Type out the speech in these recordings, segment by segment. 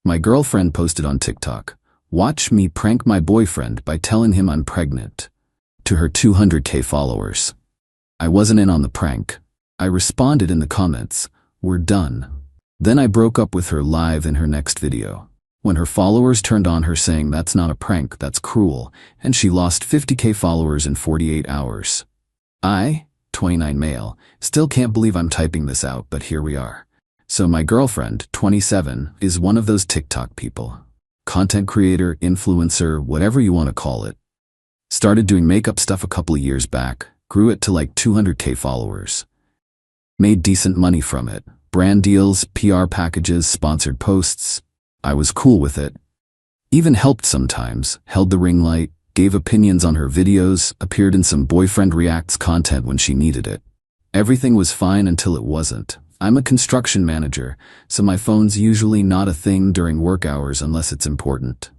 My girlfriend posted on TikTok, "Watch me prank my boyfriend by telling him I'm pregnant," to her 200K followers. I wasn't in on the prank. I responded in the comments, "We're done." Then I broke up with her live in her next video. When her followers turned on her saying that's not a prank, that's cruel, and she lost 50K followers in 48 hours. I, 29 male, still can't believe I'm typing this out, but here we are. So my girlfriend, 27, is one of those TikTok people. Content creator, influencer, whatever you want to call it. Started doing makeup stuff a couple of years back, grew it to like 200K followers. Made decent money from it. Brand deals, PR packages, sponsored posts. I was cool with it. Even helped sometimes, held the ring light, gave opinions on her videos, appeared in some boyfriend reacts content when she needed it. Everything was fine until it wasn't. I'm a construction manager, so my phone's usually not a thing during work hours unless it's important.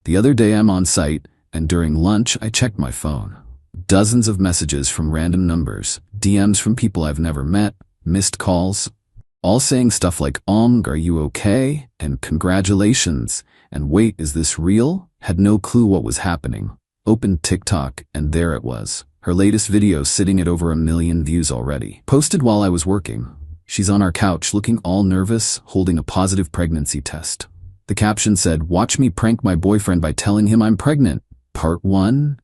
The other day I'm on site, and during lunch I checked my phone. Dozens of messages from random numbers, DMs from people I've never met, missed calls, all saying stuff like, are you okay? And congratulations. And wait, is this real? Had no clue what was happening. Opened TikTok, and there it was. Her latest video sitting at over 1 million views already. Posted while I was working. She's on our couch looking all nervous, holding a positive pregnancy test. The caption said, "Watch me prank my boyfriend by telling him I'm pregnant. Part 1.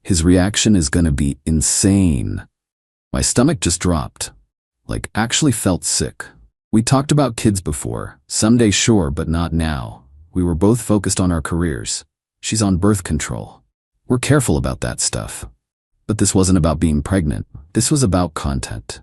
His reaction is gonna be insane." My stomach just dropped. Like, actually felt sick. We talked about kids before. Someday sure, but not now. We were both focused on our careers. She's on birth control. We're careful about that stuff. But this wasn't about being pregnant. This was about content.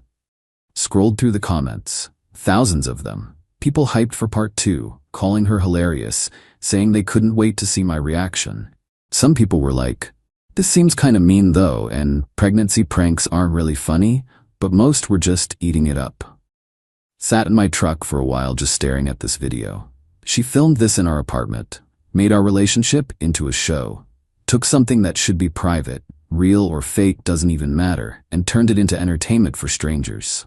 Scrolled through the comments. Thousands of them. People hyped for part 2, calling her hilarious, saying they couldn't wait to see my reaction. Some people were like, "This seems kinda mean though, and pregnancy pranks aren't really funny," but most were just eating it up. Sat in my truck for a while just staring at this video. She filmed this in our apartment, made our relationship into a show, took something that should be private, real or fake doesn't even matter, and turned it into entertainment for strangers.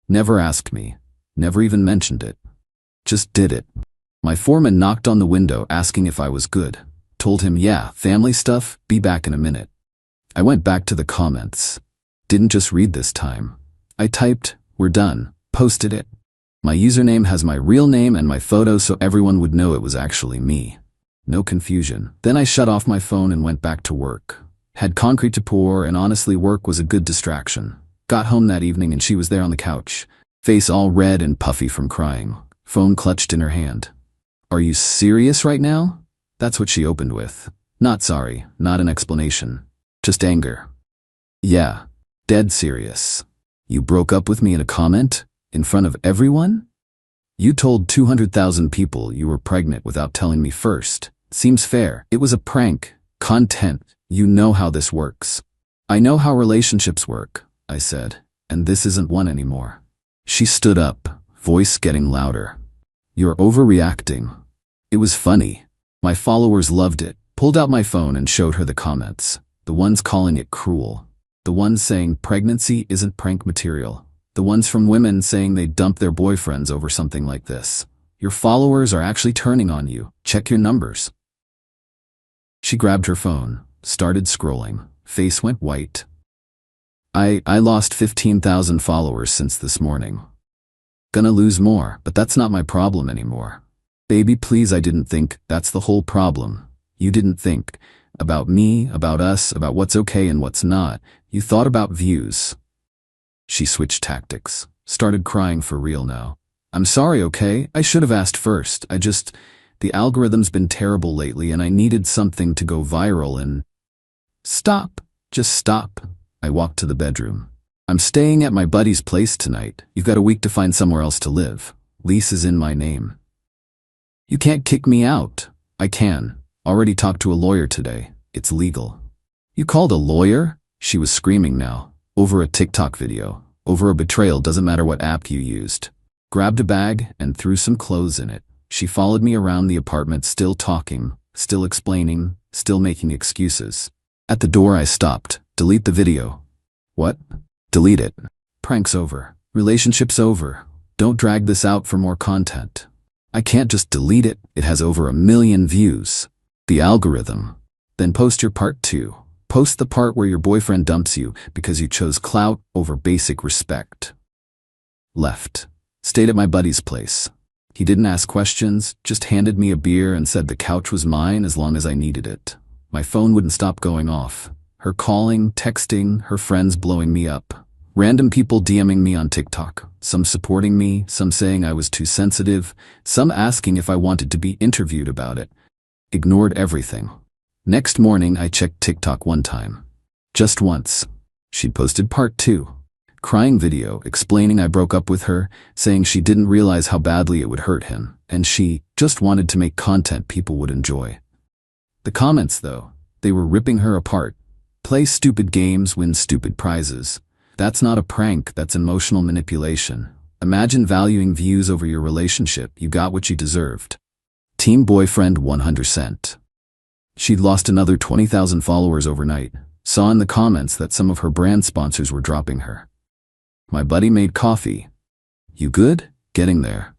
Never asked me, never even mentioned it. Just did it. My foreman knocked on the window asking if I was good. Told him, "Yeah, family stuff, be back in a minute." I went back to the comments. Didn't just read this time. I typed, "We're done," posted it. My username has my real name and my photo so everyone would know it was actually me. No confusion. Then I shut off my phone and went back to work. Had concrete to pour, and honestly work was a good distraction. Got home that evening and she was there on the couch, face all red and puffy from crying, phone clutched in her hand. "Are you serious right now?" That's what she opened with. Not sorry, not an explanation. Just anger. "Yeah. Dead serious. You broke up with me in a comment? In front of everyone? You told 200,000 people you were pregnant without telling me first. Seems fair. It was a prank. Content. You know how this works." "I know how relationships work," I said, "and this isn't one anymore." She stood up, voice getting louder. "You're overreacting." It was funny. My followers loved it. Pulled out my phone and showed her the comments. The ones calling it cruel. The ones saying pregnancy isn't prank material. The ones from women saying they dump their boyfriends over something like this. Your followers are actually turning on you. Check your numbers. She grabbed her phone, started scrolling. Face went white. I lost 15,000 followers since this morning. Gonna lose more, but that's not my problem anymore. Baby, please, I didn't think that's the whole problem. You didn't think about me, about us, about what's okay and what's not. You thought about views. She switched tactics, started crying for real now. "I'm sorry, okay? I should have asked first. The algorithm's been terrible lately and I needed something to go viral and..." "Stop. Just stop." I walked to the bedroom. "I'm staying at my buddy's place tonight. You've got a week to find somewhere else to live. Lease is in my name." "You can't kick me out." "I can. Already talked to a lawyer today. It's legal." "You called a lawyer?" She was screaming now. Over a TikTok video. Over a betrayal, doesn't matter what app you used. Grabbed a bag and threw some clothes in it. She followed me around the apartment, still talking, still explaining, still making excuses. At the door I stopped. "Delete the video." "What?" "Delete it. Prank's over. Relationship's over. Don't drag this out for more content." I can't just delete it, it has over 1 million views. The algorithm. Then post your part 2. Post the part where your boyfriend dumps you because you chose clout over basic respect. Left. Stayed at my buddy's place. He didn't ask questions, just handed me a beer and said the couch was mine as long as I needed it. My phone wouldn't stop going off. Her calling, texting, her friends blowing me up. Random people DMing me on TikTok, some supporting me, some saying I was too sensitive, some asking if I wanted to be interviewed about it. Ignored everything. Next morning I checked TikTok one time. Just once. She'd posted part 2. Crying video explaining I broke up with her, saying she didn't realize how badly it would hurt him, and she just wanted to make content people would enjoy. The comments though, they were ripping her apart. Play stupid games, win stupid prizes. That's not a prank, that's emotional manipulation. Imagine valuing views over your relationship, you got what you deserved. Team boyfriend 100%. She'd lost another 20,000 followers overnight. Saw in the comments that some of her brand sponsors were dropping her. My buddy made coffee. You good? Getting there.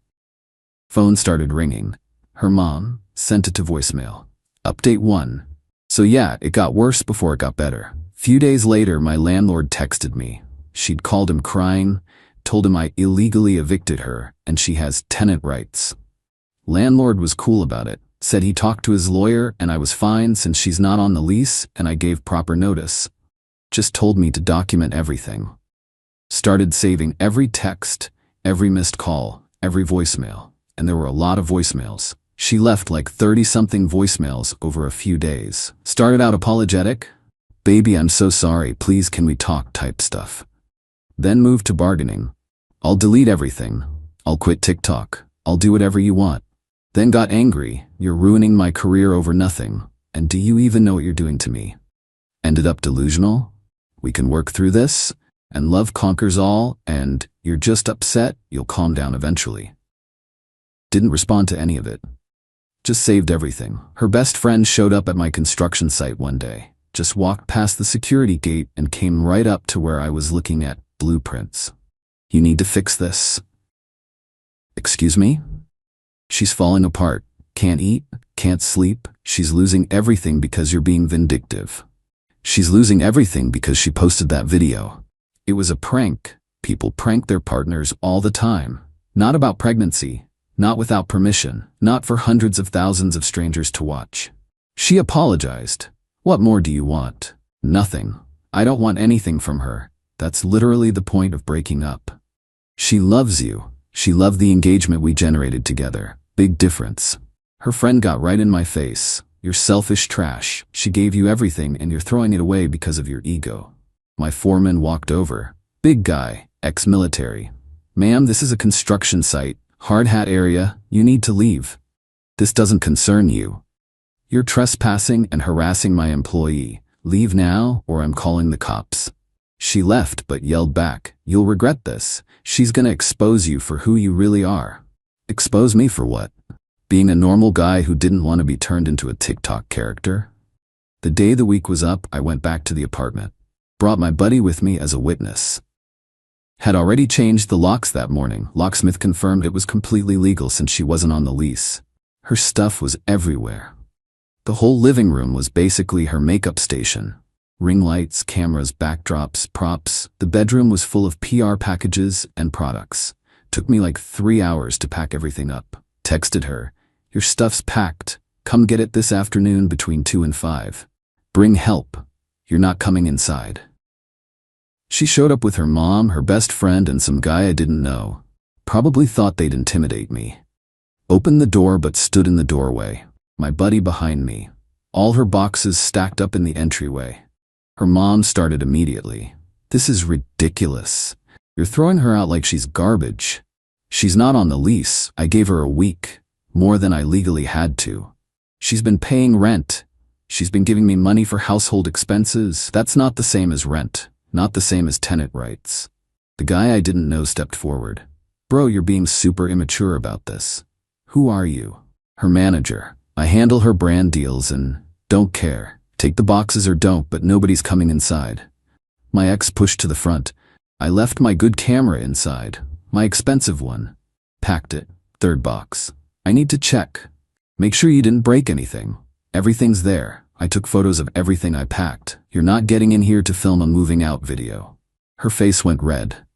Phone started ringing. Her mom sent it to voicemail. Update 1. So yeah, it got worse before it got better. Few days later, my landlord texted me. She'd called him crying, told him I illegally evicted her, and she has tenant rights. Landlord was cool about it, said he talked to his lawyer and I was fine since she's not on the lease and I gave proper notice. Just told me to document everything. Started saving every text, every missed call, every voicemail, and there were a lot of voicemails. She left like 30-something voicemails over a few days. Started out apologetic, baby I'm so sorry, please can we talk type stuff. Then moved to bargaining. I'll delete everything. I'll quit TikTok. I'll do whatever you want. Then got angry, you're ruining my career over nothing, and do you even know what you're doing to me? Ended up delusional? We can work through this, and love conquers all, and you're just upset, you'll calm down eventually. Didn't respond to any of it. Just saved everything. Her best friend showed up at my construction site one day, just walked past the security gate and came right up to where I was looking at blueprints. You need to fix this. Excuse me? She's falling apart. Can't eat, can't sleep. She's losing everything because you're being vindictive. She's losing everything because she posted that video. It was a prank. People prank their partners all the time. Not about pregnancy. Not without permission. Not for hundreds of thousands of strangers to watch. She apologized. What more do you want? Nothing. I don't want anything from her. That's literally the point of breaking up. She loves you. She loved the engagement we generated together. Big difference. Her friend got right in my face. You're selfish trash. She gave you everything and you're throwing it away because of your ego. My foreman walked over. Big guy, ex-military. Ma'am, this is a construction site. Hard hat area. You need to leave. This doesn't concern you. You're trespassing and harassing my employee. Leave now or I'm calling the cops. She left but yelled back, you'll regret this. She's gonna expose you for who you really are. Expose me for what? Being a normal guy who didn't want to be turned into a TikTok character? The day the week was up, I went back to the apartment. Brought my buddy with me as a witness. Had already changed the locks that morning. Locksmith confirmed it was completely legal since she wasn't on the lease. Her stuff was everywhere. The whole living room was basically her makeup station. Ring lights, cameras, backdrops, props. The bedroom was full of PR packages and products. Took me like 3 hours to pack everything up. Texted her, your stuff's packed. Come get it this afternoon between 2 and 5. Bring help. You're not coming inside. She showed up with her mom, her best friend, and some guy I didn't know. Probably thought they'd intimidate me. Opened the door but stood in the doorway. My buddy behind me. All her boxes stacked up in the entryway. Her mom started immediately. This is ridiculous. You're throwing her out like she's garbage. She's not on the lease. I gave her a week. More than I legally had to. She's been paying rent. She's been giving me money for household expenses. That's not the same as rent. Not the same as tenant rights. The guy I didn't know stepped forward. Bro, you're being super immature about this. Who are you? Her manager. I handle her brand deals and don't care. Take the boxes or don't, but nobody's coming inside. My ex pushed to the front. I left my good camera inside. My expensive one. Packed it. 3rd box. I need to check. Make sure you didn't break anything. Everything's there. I took photos of everything I packed. You're not getting in here to film a moving out video. Her face went red.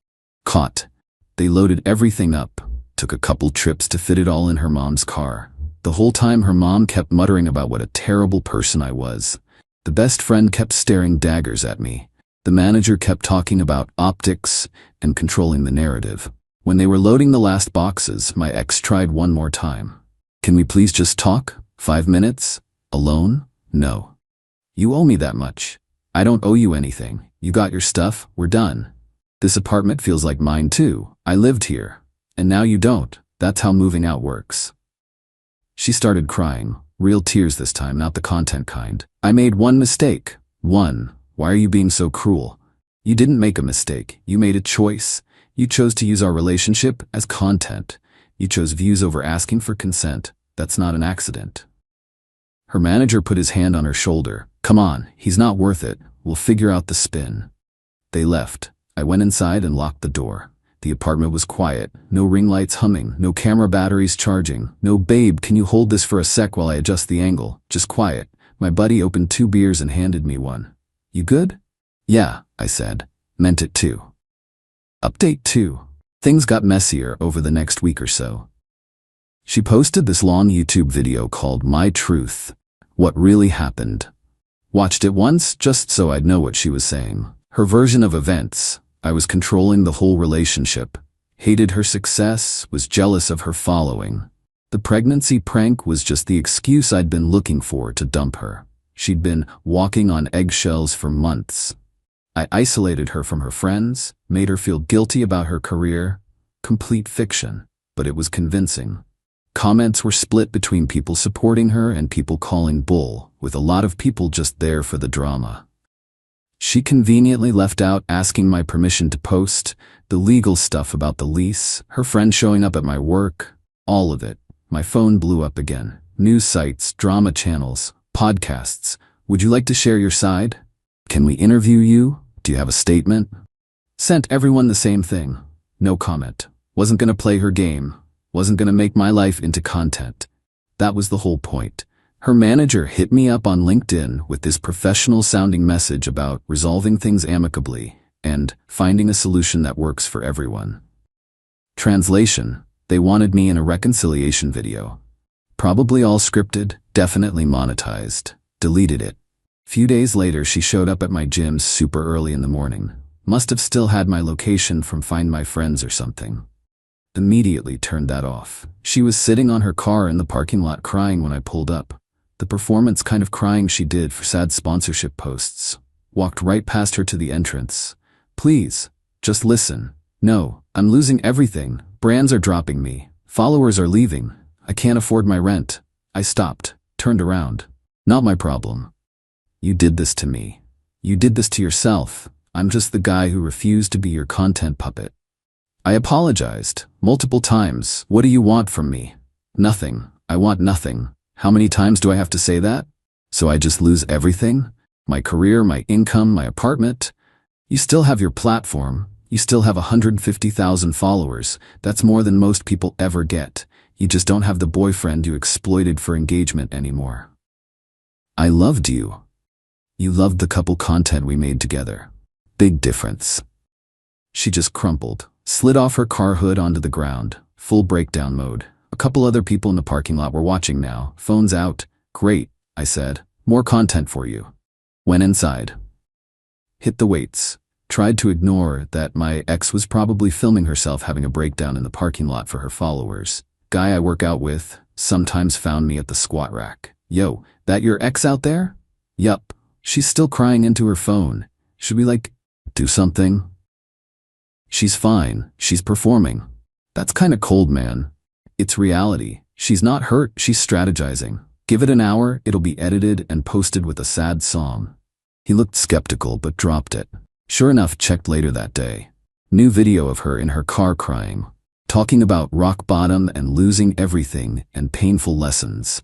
Caught. They loaded everything up. Took a couple trips to fit it all in her mom's car. The whole time her mom kept muttering about what a terrible person I was. The best friend kept staring daggers at me. The manager kept talking about optics and controlling the narrative. When they were loading the last boxes, my ex tried one more time. Can we please just talk? 5 minutes? Alone? No. You owe me that much. I don't owe you anything. You got your stuff, we're done. This apartment feels like mine too. I lived here. And now you don't. That's how moving out works. She started crying. Real tears this time, not the content kind. I made one mistake. One. Why are you being so cruel? You didn't make a mistake. You made a choice. You chose to use our relationship as content. You chose views over asking for consent. That's not an accident. Her manager put his hand on her shoulder. Come on, he's not worth it. We'll figure out the spin. They left. I went inside and locked the door. The apartment was quiet. No ring lights humming. No camera batteries charging. No babe, can you hold this for a sec while I adjust the angle? Just quiet. My buddy opened 2 beers and handed me one. You good? Yeah, I said. Meant it too. Update 2. Things got messier over the next week or so. She posted this long YouTube video called My Truth. What really happened. Watched it once just so I'd know what she was saying. Her version of events. I was controlling the whole relationship. Hated her success, was jealous of her following. The pregnancy prank was just the excuse I'd been looking for to dump her. She'd been walking on eggshells for months. I isolated her from her friends, made her feel guilty about her career. Complete fiction, but it was convincing. Comments were split between people supporting her and people calling bull, with a lot of people just there for the drama. She conveniently left out asking my permission to post, the legal stuff about the lease, her friend showing up at my work, all of it. My phone blew up again. News sites, drama channels, podcasts. Would you like to share your side? Can we interview you? Do you have a statement? Sent everyone the same thing. No comment. Wasn't gonna play her game. Wasn't gonna make my life into content. That was the whole point. Her manager hit me up on LinkedIn with this professional-sounding message about resolving things amicably and finding a solution that works for everyone. Translation: they wanted me in a reconciliation video. Probably all scripted, definitely monetized. Deleted it. Few days later, she showed up at my gym super early in the morning. Must have still had my location from Find My Friends or something. Immediately turned that off. She was sitting on her car in the parking lot crying when I pulled up. The performance kind of crying she did for sad sponsorship posts. Walked right past her to the entrance. Please, just listen. No, I'm losing everything. Brands are dropping me. Followers are leaving. I can't afford my rent. I stopped, turned around. Not my problem. You did this to me. You did this to yourself. I'm just the guy who refused to be your content puppet. I apologized multiple times. What do you want from me? Nothing. I want nothing. How many times do I have to say that? So I just lose everything? My career, my income, my apartment? You still have your platform. You still have 150,000 followers. That's more than most people ever get. You just don't have the boyfriend you exploited for engagement anymore. I loved you. You loved the couple content we made together. Big difference. She just crumpled, slid off her car hood onto the ground, full breakdown mode. A couple other people in the parking lot were watching now, phones out. Great, I said. More content for you. Went inside. Hit the weights. Tried to ignore that my ex was probably filming herself having a breakdown in the parking lot for her followers. Guy I work out with sometimes found me at the squat rack. Yo, that your ex out there? Yup. She's still crying into her phone. Should we do something? She's fine. She's performing. That's kinda cold, man. It's reality. She's not hurt, she's strategizing. Give it an hour, it'll be edited and posted with a sad song. He looked skeptical but dropped it. Sure enough, checked later that day. New video of her in her car crying. Talking about rock bottom and losing everything and painful lessons.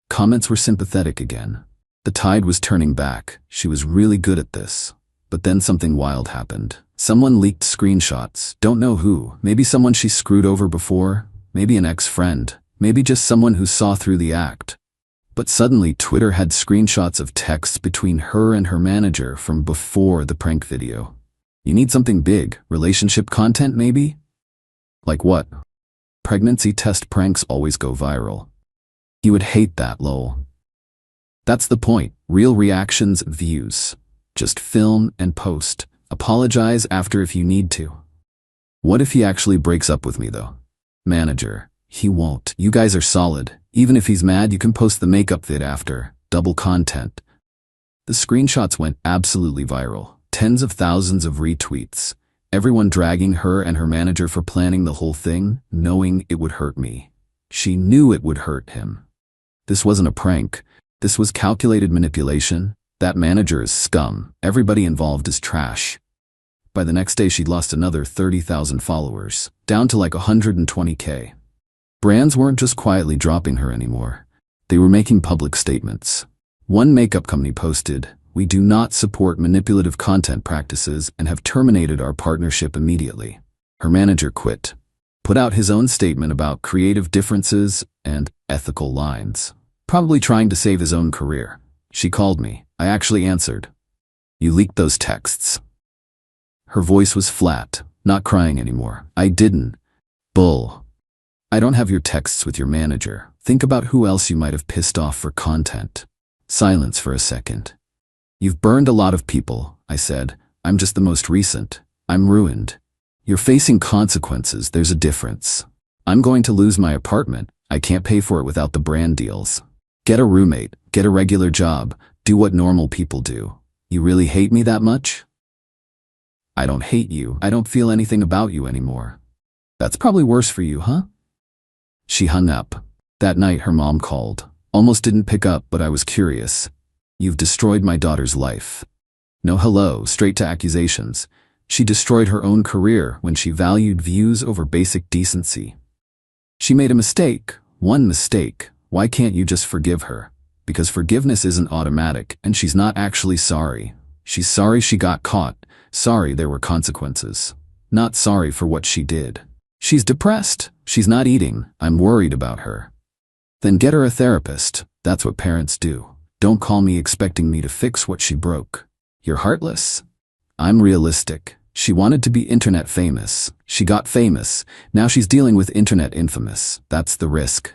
Comments were sympathetic again. The tide was turning back. She was really good at this. But then something wild happened. Someone leaked screenshots. Don't know who. Maybe someone she screwed over before. Maybe an ex-friend. Maybe just someone who saw through the act. But suddenly Twitter had screenshots of texts between her and her manager from before the prank video. You need something big, relationship content maybe? Like what? Pregnancy test pranks always go viral. You would hate that, lol. That's the point. Real reactions, views. Just film and post. Apologize after if you need to. What if he actually breaks up with me though? Manager. He won't. You guys are solid. Even if he's mad, you can post the makeup vid after. Double content. The screenshots went absolutely viral. Tens of thousands of retweets. Everyone dragging her and her manager for planning the whole thing, knowing it would hurt me. She knew it would hurt him. This wasn't a prank. This was calculated manipulation. That manager is scum. Everybody involved is trash. By the next day, she'd lost another 30,000 followers, down to like 120K. Brands weren't just quietly dropping her anymore. They were making public statements. One makeup company posted, "We do not support manipulative content practices and have terminated our partnership immediately." Her manager quit, put out his own statement about creative differences and ethical lines, probably trying to save his own career. She called me. I actually answered. "You leaked those texts." Her voice was flat, not crying anymore. "I didn't. Bull. I don't have your texts with your manager. Think about who else you might have pissed off for content." Silence for a second. "You've burned a lot of people," I said. "I'm just the most recent. I'm ruined. You're facing consequences. There's a difference. I'm going to lose my apartment. I can't pay for it without the brand deals. Get a roommate. Get a regular job. Do what normal people do. You really hate me that much?" "I don't hate you. I don't feel anything about you anymore." "That's probably worse for you, huh?" She hung up. That night her mom called. Almost didn't pick up, but I was curious. "You've destroyed my daughter's life." No hello, straight to accusations. She destroyed her own career when she valued views over basic decency. She made a mistake, one mistake. Why can't you just forgive her? Because forgiveness isn't automatic, and she's not actually sorry. She's sorry she got caught, sorry there were consequences. Not sorry for what she did. She's depressed. She's not eating. I'm worried about her. Then get her a therapist. That's what parents do. Don't call me expecting me to fix what she broke. You're heartless. I'm realistic. She wanted to be internet famous. She got famous. Now she's dealing with internet infamous. That's the risk.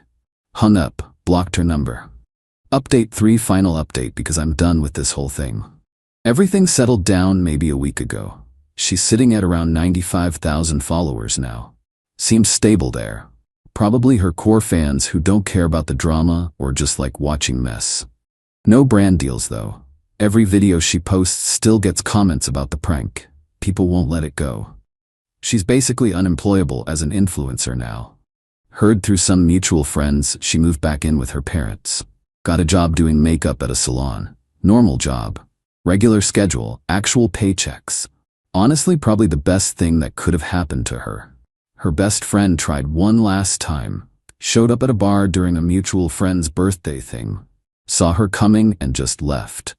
Hung up. Blocked her number. Update 3 final update because I'm done with this whole thing. Everything settled down maybe a week ago. She's sitting at around 95,000 followers now. Seems stable there. Probably her core fans who don't care about the drama or just like watching mess. No brand deals though. Every video she posts still gets comments about the prank. People won't let it go. She's basically unemployable as an influencer now. Heard through some mutual friends she moved back in with her parents. Got a job doing makeup at a salon. Normal job. Regular schedule, actual paychecks. Honestly, probably the best thing that could have happened to her. Her best friend tried one last time. Showed up at a bar during a mutual friend's birthday thing. Saw her coming and just left.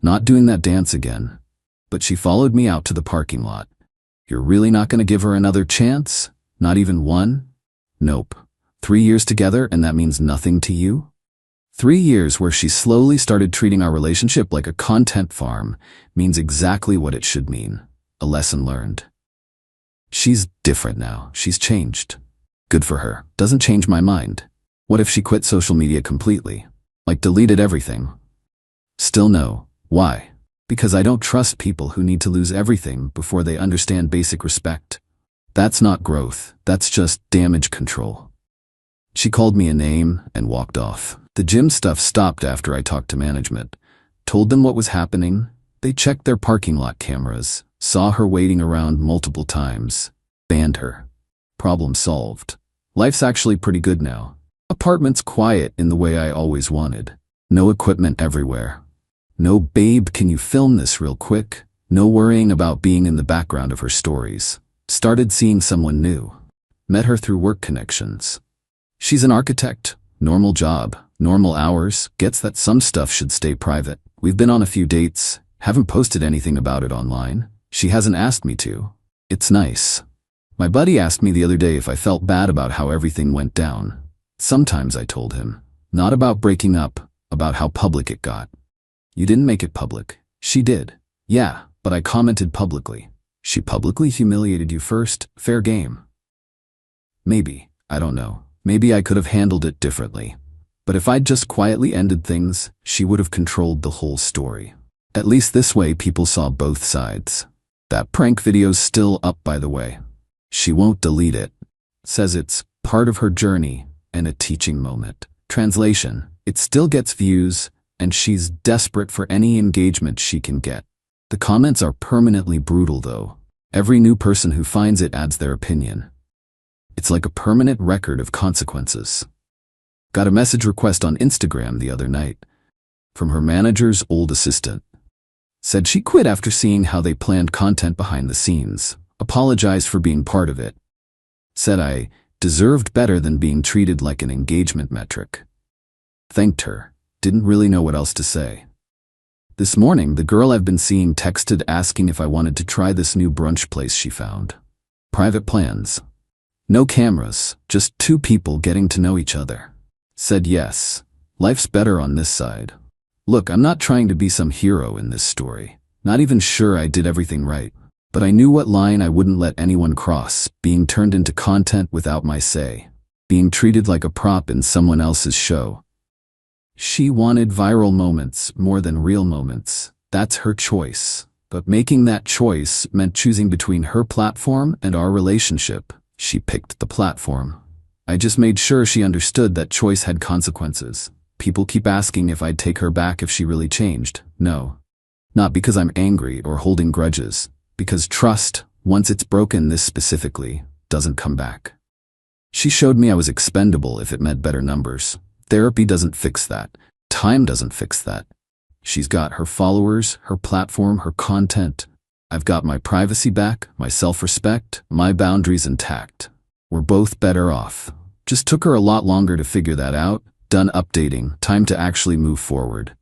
Not doing that dance again. But she followed me out to the parking lot. You're really not gonna give her another chance? Not even one? Nope. 3 years together and that means nothing to you? 3 years where she slowly started treating our relationship like a content farm means exactly what it should mean. A lesson learned. She's different now. She's changed. Good for her. Doesn't change my mind. What if she quit social media completely? Like deleted everything? Still no. Why? Because I don't trust people who need to lose everything before they understand basic respect. That's not growth. That's just damage control. She called me a name and walked off. The gym stuff stopped after I talked to management. Told them what was happening. They checked their parking lot cameras. Saw her waiting around multiple times. Banned her. Problem solved. Life's actually pretty good now. Apartment's quiet in the way I always wanted. No equipment everywhere. No "babe, can you film this real quick?" No worrying about being in the background of her stories. Started seeing someone new. Met her through work connections. She's an architect. Normal job. Normal hours. Gets that some stuff should stay private. We've been on a few dates. Haven't posted anything about it online. She hasn't asked me to. It's nice. My buddy asked me the other day if I felt bad about how everything went down. Sometimes, I told him. Not about breaking up, about how public it got. You didn't make it public. She did. Yeah, but I commented publicly. She publicly humiliated you first, fair game. Maybe, I don't know. Maybe I could have handled it differently. But if I'd just quietly ended things, she would have controlled the whole story. At least this way people saw both sides. That prank video's still up, by the way. She won't delete it. Says it's part of her journey and a teaching moment. Translation: it still gets views, and she's desperate for any engagement she can get. The comments are permanently brutal though. Every new person who finds it adds their opinion. It's like a permanent record of consequences. Got a message request on Instagram the other night from her manager's old assistant. Said she quit after seeing how they planned content behind the scenes. Apologized for being part of it. Said I deserved better than being treated like an engagement metric. Thanked her. Didn't really know what else to say. This morning, the girl I've been seeing texted asking if I wanted to try this new brunch place she found. Private plans. No cameras, just two people getting to know each other. Said yes. Life's better on this side. Look, I'm not trying to be some hero in this story. Not even sure I did everything right. But I knew what line I wouldn't let anyone cross, being turned into content without my say. Being treated like a prop in someone else's show. She wanted viral moments more than real moments. That's her choice. But making that choice meant choosing between her platform and our relationship. She picked the platform. I just made sure she understood that choice had consequences. People keep asking if I'd take her back if she really changed. No. Not because I'm angry or holding grudges. Because trust, once it's broken this specifically, doesn't come back. She showed me I was expendable if it meant better numbers. Therapy doesn't fix that. Time doesn't fix that. She's got her followers, her platform, her content. I've got my privacy back, my self-respect, my boundaries intact. We're both better off. Just took her a lot longer to figure that out. Done updating. Time to actually move forward.